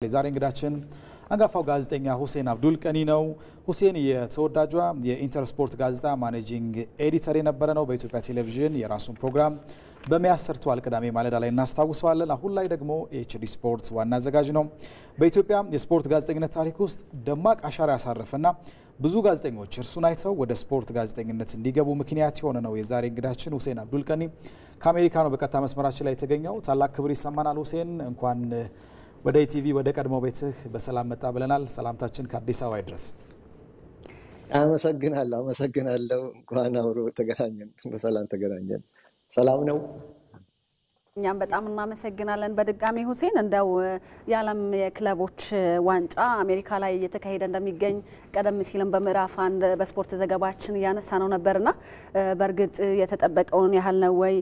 ዛሬ እንግዳችን አንጋፋው ጋዜጠኛ ሁሴን አብዱል ቀኒ ነው። ሁሴን የተወዳጇ የኢንተርስፖርት ጋዜጣ ማኔጂንግ ኤዲተር የነበረ ነው። በኢትዮጵያ ቴሌቪዥን የራሱን ፕሮግራም በሚያሰርቷል ቅዳሜ ማለዳ ላይ እናስታውሰዋለን። አሁን ላይ ደግሞ ኤችዲ ስፖርት ዋና አዘጋጅ ነው። በኢትዮጵያ የስፖርት ጋዜጠኝነት ታሪክ ውስጥ ደማቅ አሻራ ያሳረፈና ብዙ ጋዜጠኞች እርሱን አይተው ወደ ስፖርት ጋዜጠኝነት እንዲገቡ ምክንያት የሆነ ነው። የዛሬ እንግዳችን ሁሴን አብዱል ቀኒ ከአሜሪካ ነው በቀጥታ መስመራችን ላይ የተገኘው። ታላቅ ክብር ይሰማናል። ሁሴን እንኳን ወደ ኢቲቪ ወደ ቀድሞ ቤትህ በሰላም መጣ ብለናል። ሰላምታችን ከአዲስ አበባ ይድረስ። አመሰግናለሁ። እንኳን አብሮ ተገናኘን፣ በሰላም ተገናኘን። ሰላም ነው። እኛም በጣም እናመሰግናለን። በድጋሚ ሁሴን እንደው የዓለም የክለቦች ዋንጫ አሜሪካ ላይ እየተካሄደ እንደሚገኝ ቀደም ሲልም በምዕራፍ አንድ በስፖርት ዘገባችን እያነሳ ነው ነበርና በእርግጥ የተጠበቀውን ያህል ነው ወይ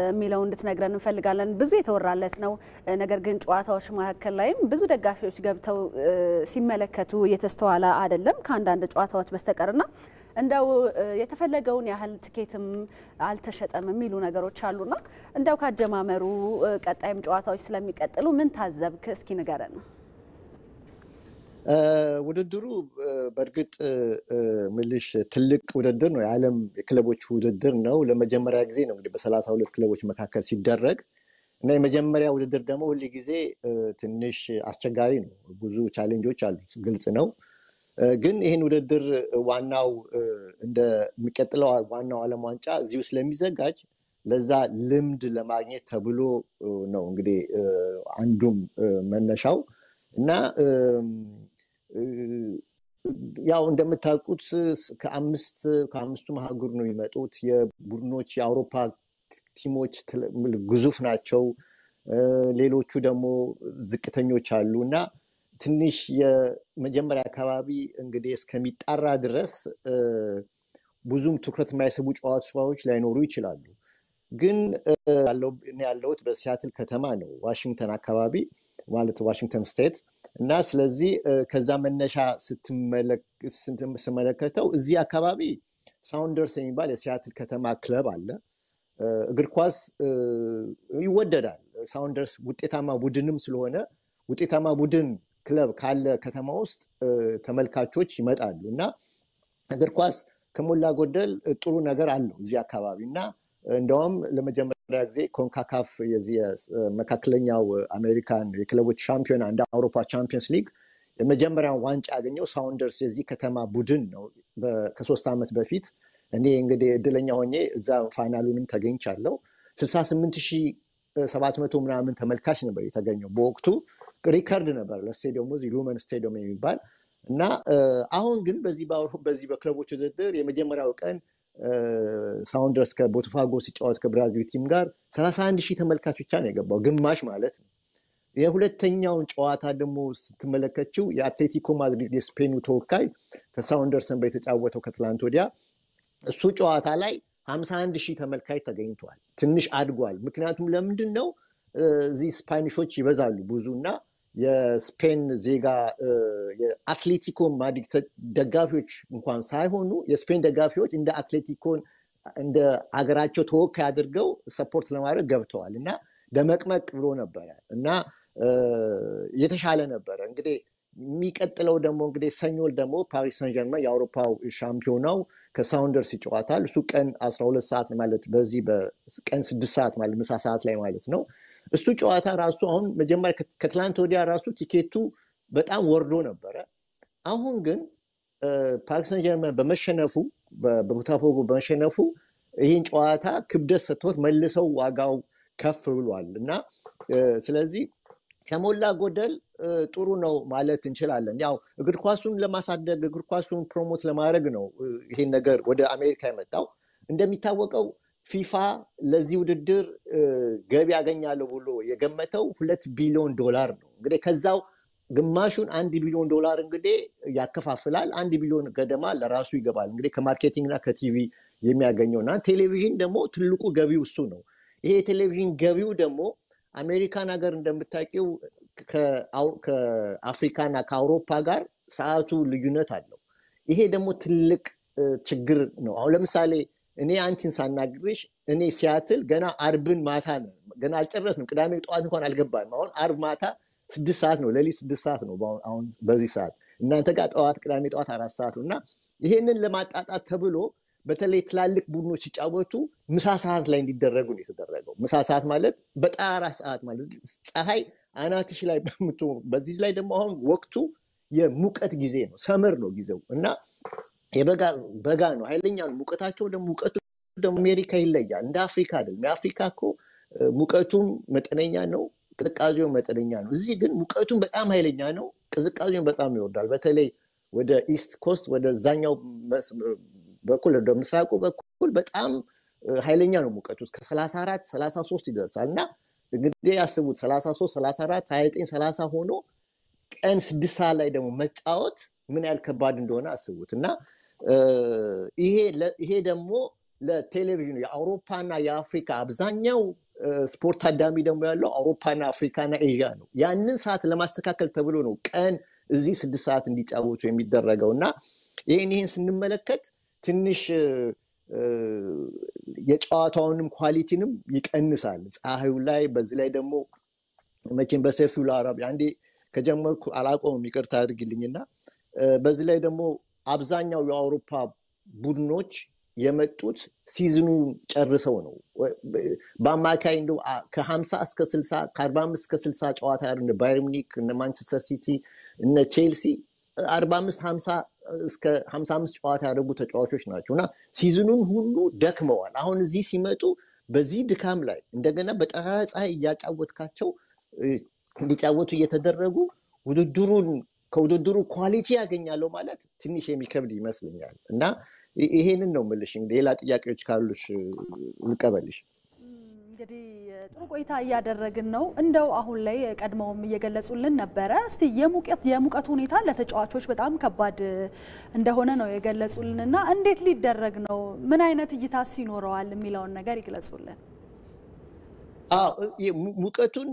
የሚለው እንድትነግረን እንፈልጋለን። ብዙ የተወራለት ነው። ነገር ግን ጨዋታዎች መካከል ላይም ብዙ ደጋፊዎች ገብተው ሲመለከቱ እየተስተዋለ አይደለም ከአንዳንድ ጨዋታዎች በስተቀርና እንደው የተፈለገውን ያህል ትኬትም አልተሸጠም የሚሉ ነገሮች አሉና እንደው ካጀማመሩ ቀጣይም ጨዋታዎች ስለሚቀጥሉ ምን ታዘብክ? እስኪ ንገረን። ውድድሩ በእርግጥ ምልሽ ትልቅ ውድድር ነው። የዓለም የክለቦች ውድድር ነው። ለመጀመሪያ ጊዜ ነው እንግዲህ በ32 ክለቦች መካከል ሲደረግ እና የመጀመሪያ ውድድር ደግሞ ሁሉ ጊዜ ትንሽ አስቸጋሪ ነው። ብዙ ቻሌንጆች አሉት፣ ግልጽ ነው። ግን ይህን ውድድር ዋናው እንደሚቀጥለው ዋናው ዓለም ዋንጫ እዚሁ ስለሚዘጋጅ ለዛ ልምድ ለማግኘት ተብሎ ነው እንግዲህ አንዱም መነሻው እና ያው እንደምታውቁት ከአምስቱ ማህጉር ነው የሚመጡት የቡድኖች የአውሮፓ ቲሞች ግዙፍ ናቸው። ሌሎቹ ደግሞ ዝቅተኞች አሉ እና ትንሽ የመጀመሪያ አካባቢ እንግዲህ እስከሚጣራ ድረስ ብዙም ትኩረት የማይስቡ ጨዋታዎች ላይኖሩ ይችላሉ። ግን ያለሁት በሲያትል ከተማ ነው፣ ዋሽንግተን አካባቢ ማለት ዋሽንግተን ስቴት እና ስለዚህ ከዛ መነሻ ስመለከተው እዚህ አካባቢ ሳውንደርስ የሚባል የሲያትል ከተማ ክለብ አለ። እግር ኳስ ይወደዳል። ሳውንደርስ ውጤታማ ቡድንም ስለሆነ ውጤታማ ቡድን ክለብ ካለ ከተማ ውስጥ ተመልካቾች ይመጣሉ እና እግር ኳስ ከሞላ ጎደል ጥሩ ነገር አለው እዚህ አካባቢ እና እንደውም ለመጀመሪያ ጊዜ ኮንካካፍ የዚህ መካከለኛው አሜሪካን የክለቦች ሻምፒዮና እንደ አውሮፓ ቻምፒየንስ ሊግ የመጀመሪያው ዋንጫ ያገኘው ሳውንደርስ የዚህ ከተማ ቡድን ነው። ከ3 ዓመት በፊት እኔ እንግዲህ እድለኛ ሆኜ እዛ ፋይናሉንም ተገኝቻለሁ። 68700 ምናምን ተመልካች ነበር የተገኘው። በወቅቱ ሪከርድ ነበር ለስቴዲየሙ ሉመን ስቴዲየም የሚባል እና አሁን ግን በዚህ በክለቦች ውድድር የመጀመሪያው ቀን ሳውንደርስ ከቦታፎጎ ሲጫወት ከብራዚል ቲም ጋር 31000 ተመልካች ብቻ ነው የገባው፣ ግማሽ ማለት ነው። የሁለተኛውን ጨዋታ ደግሞ ስትመለከችው የአትሌቲኮ ማድሪድ የስፔኑ ተወካይ ከሳውንደርስን የተጫወተው ከትላንት ወዲያ እሱ ጨዋታ ላይ 51000 ተመልካች ተገኝቷል። ትንሽ አድጓል። ምክንያቱም ለምንድን ነው እዚህ ስፓኒሾች ይበዛሉ ብዙና የስፔን ዜጋ የአትሌቲኮ ማድሪድ ደጋፊዎች እንኳን ሳይሆኑ የስፔን ደጋፊዎች እንደ አትሌቲኮን እንደ አገራቸው ተወካይ አድርገው ሰፖርት ለማድረግ ገብተዋል እና ደመቅመቅ ብሎ ነበረ እና የተሻለ ነበረ። እንግዲህ የሚቀጥለው ደግሞ እንግዲህ ሰኞ ደግሞ ፓሪስ ሰን ዠርመን የአውሮፓው ሻምፒዮናው ከሳውንደርስ ይጫወታል። እሱ ቀን 12 ሰዓት ማለት በዚህ በቀን 6 ሰዓት ማለት ምሳ ሰዓት ላይ ማለት ነው። እሱ ጨዋታ ራሱ አሁን መጀመሪያ ከትላንት ወዲያ ራሱ ቲኬቱ በጣም ወርዶ ነበረ። አሁን ግን ፓሪስ ሰን ዠርመን በመሸነፉ በቦታፎጎ በመሸነፉ ይህን ጨዋታ ክብደት ሰጥቶት መልሰው ዋጋው ከፍ ብሏል እና ስለዚህ ከሞላ ጎደል ጥሩ ነው ማለት እንችላለን። ያው እግር ኳሱን ለማሳደግ እግር ኳሱን ፕሮሞት ለማድረግ ነው ይሄን ነገር ወደ አሜሪካ የመጣው። እንደሚታወቀው ፊፋ ለዚህ ውድድር ገቢ ያገኛል ብሎ የገመተው $2 ቢሊዮን ነው። እንግዲህ ከዛው ግማሹን $1 ቢሊዮን እንግዲህ ያከፋፍላል። 1 ቢሊዮን ገደማ ለራሱ ይገባል እንግዲህ ከማርኬቲንግና ከቲቪ የሚያገኘውና ቴሌቪዥን ደግሞ ትልቁ ገቢው እሱ ነው። ይሄ ቴሌቪዥን ገቢው ደግሞ አሜሪካን ሀገር እንደምታውቂው ከአፍሪካና ከአውሮፓ ጋር ሰዓቱ ልዩነት አለው። ይሄ ደግሞ ትልቅ ችግር ነው። አሁን ለምሳሌ እኔ አንቺን ሳናግርሽ እኔ ሲያትል ገና አርብን ማታ ነው ገና አልጨረስንም። ቅዳሜ ጠዋት እንኳን አልገባንም። አሁን አርብ ማታ 6 ሰዓት ነው ሌሊት 6 ሰዓት ነው አሁን በዚህ ሰዓት እናንተ ጋር ጠዋት ቅዳሜ ጠዋት 4 ሰዓት ነውና ይሄንን ለማጣጣት ተብሎ በተለይ ትላልቅ ቡድኖች ሲጫወቱ ምሳ ሰዓት ላይ እንዲደረጉ ነው የተደረገው ምሳ ሰዓት ማለት በጣራ ሰዓት ማለት ፀሐይ አናትሽ ላይ በዚህ ላይ ደግሞ አሁን ወቅቱ የሙቀት ጊዜ ነው ሰመር ነው ጊዜው እና የበጋ ነው ኃይለኛ ሙቀታቸው ደግሞ ሙቀቱ ደግሞ አሜሪካ ይለያል እንደ አፍሪካ አይደለም የአፍሪካ እኮ ሙቀቱም መጠነኛ ነው ቅዝቃዜው መጠነኛ ነው እዚህ ግን ሙቀቱም በጣም ኃይለኛ ነው ቅዝቃዜው በጣም ይወርዳል በተለይ ወደ ኢስት ኮስት ወደ ዛኛው በኩል ወደ ምስራቁ በኩል በጣም ኃይለኛ ነው ሙቀቱ እስከ 34 33 ይደርሳልና እንግዲህ ያስቡት 33 34 29 30 ሆኖ ቀን 6 ሰዓት ላይ ደግሞ መጫወት ምን ያህል ከባድ እንደሆነ አስቡትና ይሄ ደግሞ ለቴሌቪዥኑ የአውሮፓና የአፍሪካ አብዛኛው ስፖርት ታዳሚ ደግሞ ያለው አውሮፓና አፍሪካና ኤዥያ ነው ያንን ሰዓት ለማስተካከል ተብሎ ነው ቀን እዚህ 6 ሰዓት እንዲጫወቱ የሚደረገውና ይሄን ስንመለከት ትንሽ የጨዋታውንም ኳሊቲንም ይቀንሳል ፀሐዩ ላይ በዚህ ላይ ደግሞ መቼም በሰፊው ለአረብ አንዴ ከጀመርኩ አላቆም ይቅርታ አድርግልኝና በዚህ ላይ ደግሞ አብዛኛው የአውሮፓ ቡድኖች የመጡት ሲዝኑ ጨርሰው ነው በአማካይ እንደው ከ50 እስከ 60 ከ45 እስከ 60 ጨዋታ ያደረገ ባየር ሙኒክ እነ ማንቸስተር ሲቲ እነ ቼልሲ 45 50 እስከ 55 ጨዋታ ያደረጉ ተጫዋቾች ናቸውና ሲዝኑን ሁሉ ደክመዋል አሁን እዚህ ሲመጡ በዚህ ድካም ላይ እንደገና በጠራራ ፀሐይ ያጫወትካቸው እንዲጫወቱ እየተደረጉ ከውድድሩ ኳሊቲ ያገኛለው ማለት ትንሽ የሚከብድ ይመስልኛል እና ይሄንን ነው ምልሽ ሌላ ጥያቄዎች ካሉሽ ልቀበልሽ እንግዲህ ጥሩ ቆይታ እያደረግን ነው እንደው አሁን ላይ ቀድመውም እየገለጹልን ነበረ እስቲ የሙቀት ሁኔታ ለተጫዋቾች በጣም ከባድ እንደሆነ ነው የገለጹልንና እንዴት ሊደረግ ነው ምን አይነት እይታስ ይኖረዋል የሚለውን ነገር ይግለጹልን ሙቀቱን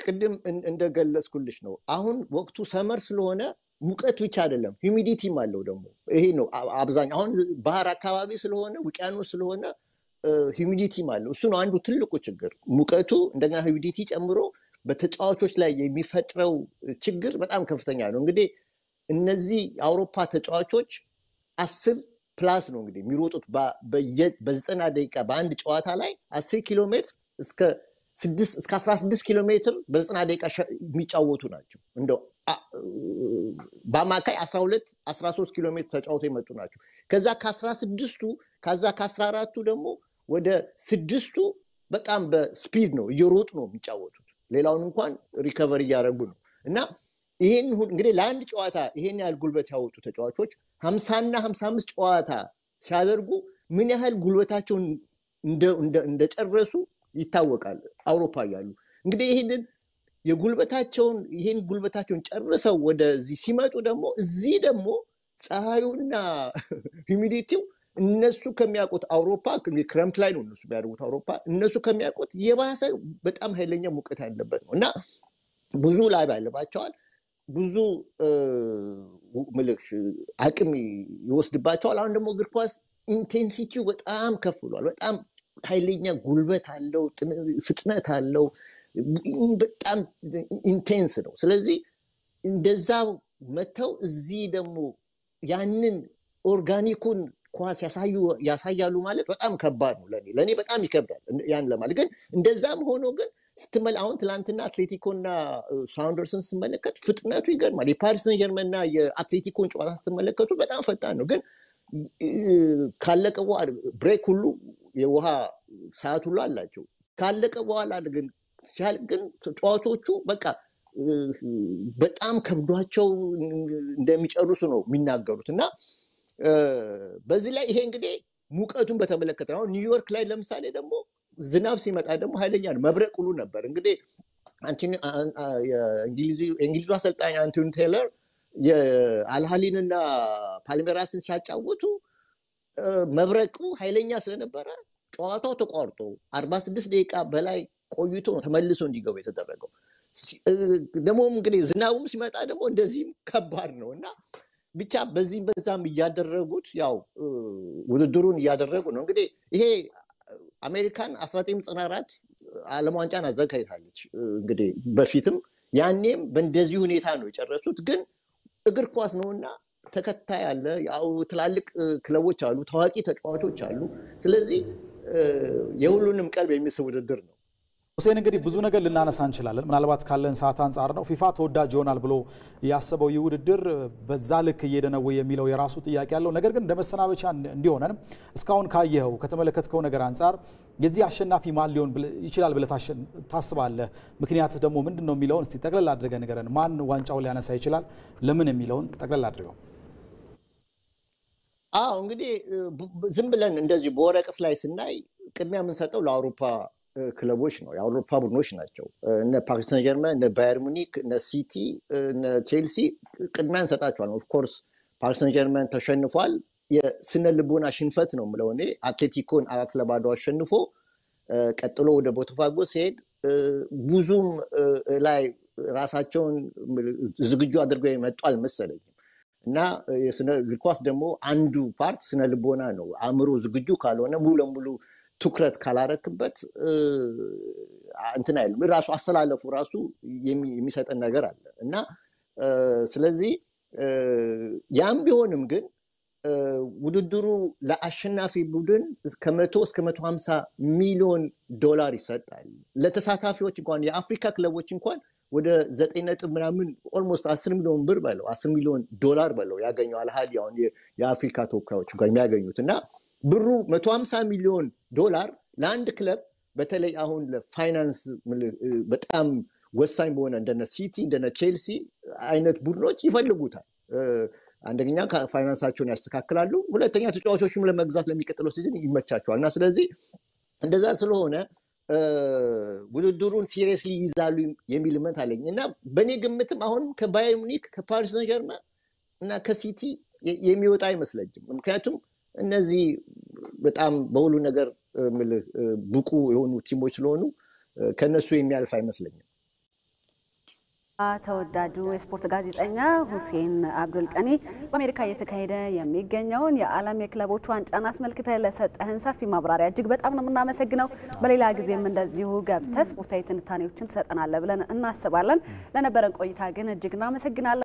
ቅድም እንደገለጽኩልሽ ነው አሁን ወቅቱ ሰመር ስለሆነ ሙቀት ብቻ አይደለም ሂዩሚዲቲም አለው ደግሞ ይሄ ነው አብዛኛው አሁን ባህር አካባቢ ስለሆነ ውቅያኖስ ስለሆነ ሂዩሚዲቲም አለው እሱ ነው አንዱ ትልቁ ችግር ሙቀቱ እንደኛ ሂዩሚዲቲ ጨምሮ በተጫዋቾች ላይ የሚፈጥረው ችግር በጣም ከፍተኛ ነው እንግዲህ እነዚህ አውሮፓ ተጫዋቾች 10 ፕላስ ነው እንግዲህ የሚሮጡት በ90 ደቂቃ በአንድ ጨዋታ ላይ 10 ኪሎ ሜትር እስከ 16 ኪሎ ሜትር በ90 ደቂቃ የሚጫወቱ ናቸው እንደው በአማካይ 12 13 ኪሎ ሜትር ተጫውተው የመጡ ናቸው ከዛ ከ16ቱ ከዛ ከ14ቱ ደግሞ ወደ 6ቱ በጣም በስፒድ ነው እየሮጡ ነው የሚጫወቱት ሌላውን እንኳን ሪከቨሪ ያደረጉ ነው እና ይሄን እንግዲህ ለአንድ ጨዋታ ይሄን ያህል ጉልበት ያወጡ ተጫዋቾች 50 እና 55 ጨዋታ ሲያደርጉ ምን ያህል ጉልበታቸውን እንደጨረሱ ይታወቃል አውሮፓ ያሉ እንግዲህ ይሄን ጉልበታቸውን ጨርሰው ወደዚህ ሲመጡ ደግሞ እዚህ ደግሞ ፀሐዩና ሂዩሚዲቲው እነሱ ከሚያውቁት አውሮፓ ክረምት ላይ ነው እነሱ ቢያደርጉት አውሮፓ እነሱ ከሚያውቁት የባሰ በጣም ኃይለኛ ሙቀት ያለበት ነው እና ብዙ ላይ ባለባቸዋል ብዙ ምልክሽ አቅም ይወስድባቸዋል አሁን ደግሞ እግር ኳስ ኢንቴንሲቲው በጣም ከፍ ብሏል በጣም ኃይለኛ ጉልበት አለው ፍጥነት አለው በጣም ኢንቴንስ ነው ስለዚህ እንደዛ መተው እዚህ ደግሞ ያንን ኦርጋኒኩን ኳስ ያሳያሉ ማለት በጣም ከባድ ነው ለኔ በጣም ይከብዳል ያን ለማለት ግን እንደዛም ሆኖ ግን አሁን ትላንትና አትሌቲኮና ሳውንደርስን ስመለከት ፍጥነቱ ይገርማል የፓሪስ ሰን ጀርመንና የአትሌቲኮን ጨዋታ ስትመለከቱ በጣም ፈጣን ነው ግን ካለቀ በኋላ ብሬክ ሁሉ የውሃ ሰዓት ሁሉ አላቸው ካለቀ በኋላ ግን ተጫዋቾቹ በቃ በጣም ከብዷቸው እንደሚጨርሱ ነው የሚናገሩት እና በዚህ ላይ ይሄ እንግዲህ ሙቀቱን በተመለከተ ነው ኒውዮርክ ላይ ለምሳሌ ደግሞ ዝናብ ሲመጣ ደግሞ ኃይለኛ ነው መብረቅ ሁሉ ነበር እንግዲህ የእንግሊዙ አሰልጣኝ አንቶኒ ቴይለር የአልሃሊንና ፓልሜራስን ሲያጫውቱ መብረቁ ኃይለኛ ስለነበረ ጨዋታው ተቋርጦ 46 ደቂቃ በላይ ቆይቶ ነው ተመልሶ እንዲገቡ የተደረገው ደግሞ እንግዲህ ዝናቡም ሲመጣ ደግሞ እንደዚህም ከባድ ነውና ብቻ በዛም እያደረጉት ያው ውድድሩን እያደረጉ ነው እንግዲህ ይሄ አሜሪካን 1994 ዓለም ዋንጫን አዘጋጅታለች እንግዲህ በፊትም ያኔም በእንደዚህ ሁኔታ ነው የጨረሱት። ግን እግር ኳስ ነውና ተከታይ አለ፣ ያው ትላልቅ ክለቦች አሉ፣ ታዋቂ ተጫዋቾች አሉ። ስለዚህ የሁሉንም ቀልብ የሚስብ ውድድር ነው። ሁሴን እንግዲህ ብዙ ነገር ልናነሳ እንችላለን። ምናልባት ካለን ሰዓት አንጻር ነው ፊፋ ተወዳጅ ይሆናል ብሎ ያሰበው ይህ ውድድር በዛ ልክ እየሄደ ነው የሚለው የራሱ ጥያቄ ያለው። ነገር ግን እንደመሰናበቻ እንዲሆነን እስካሁን ካየኸው ከተመለከትከው ነገር አንጻር የዚህ አሸናፊ ማን ሊሆን ይችላል ብለህ ታስባለህ? ምክንያት ደግሞ ምንድነው የሚለውን እስቲ ጠቅለል አድርገህ ንገረን። ማን ዋንጫውን ሊያነሳ ይችላል ለምን የሚለውን ጠቅለል አድርገው። እንግዲህ ዝም ብለን እንደዚህ በወረቀት ላይ ስናይ ቅድሚያ የምንሰጠው ለአውሮፓ ክለቦች ነው። የአውሮፓ ቡድኖች ናቸው። እነ ፓሪስ ሰን ጀርመን፣ እነ ባየር ሙኒክ፣ እነ ሲቲ፣ እነ ቼልሲ ቅድሚያ እንሰጣቸዋለን። ኦፍ ኮርስ ፓሪስ ሰን ጀርመን ተሸንፏል። የስነ ልቦና ሽንፈት ነው የምለው እኔ። አትሌቲኮን 4-0 አሸንፎ ቀጥሎ ወደ ቦታፎጎ ሲሄድ ብዙም ላይ ራሳቸውን ዝግጁ አድርገው የመጡ አልመሰለኝም። እና የስነ እግር ኳስ ደግሞ አንዱ ፓርት ስነ ልቦና ነው። አእምሮ ዝግጁ ካልሆነ ሙሉ ለሙሉ ትኩረት ካላረክበት እንትን አይልም። ራሱ አሰላለፉ ራሱ የሚሰጠን ነገር አለ እና ስለዚህ ያም ቢሆንም ግን ውድድሩ ለአሸናፊ ቡድን ከ100 እስከ 150 ሚሊዮን ዶላር ይሰጣል። ለተሳታፊዎች እንኳን የአፍሪካ ክለቦች እንኳን ወደ 9 ምናምን ኦልሞስት 10 ሚሊዮን ብር በለው 10 ሚሊዮን ዶላር በለው ያገኘው አልሃሊ አሁን የአፍሪካ ተወካዮች እንኳን የሚያገኙት እና ብሩ 150 ሚሊዮን ዶላር ለአንድ ክለብ በተለይ አሁን ለፋይናንስ በጣም ወሳኝ በሆነ እንደነ ሲቲ እንደነ ቼልሲ አይነት ቡድኖች ይፈልጉታል። አንደኛ ፋይናንሳቸውን ያስተካክላሉ፣ ሁለተኛ ተጫዋቾችም ለመግዛት ለሚቀጥለው ሲዝን ይመቻቸዋል እና ስለዚህ እንደዛ ስለሆነ ውድድሩን ሲሪየስሊ ይዛሉ የሚል እምነት አለኝ እና በእኔ ግምትም አሁን ከባየር ሙኒክ ከፓሪስ ሰን ጀርመን እና ከሲቲ የሚወጣ አይመስለኝም። ምክንያቱም እነዚህ በጣም በሁሉ ነገር ብቁ የሆኑ ቲሞች ስለሆኑ ከነሱ የሚያልፍ አይመስለኝም። ተወዳጁ የስፖርት ጋዜጠኛ ሁሴን አብዱል ቀኒ በአሜሪካ እየተካሄደ የሚገኘውን የዓለም የክለቦች ዋንጫን አስመልክተህ ለሰጠህን ሰፊ ማብራሪያ እጅግ በጣም ነው የምናመሰግነው። በሌላ ጊዜም እንደዚሁ ገብተህ ስፖርታዊ ትንታኔዎችን ትሰጠናለህ ብለን እናስባለን። ለነበረን ቆይታ ግን እጅግ እናመሰግናለን።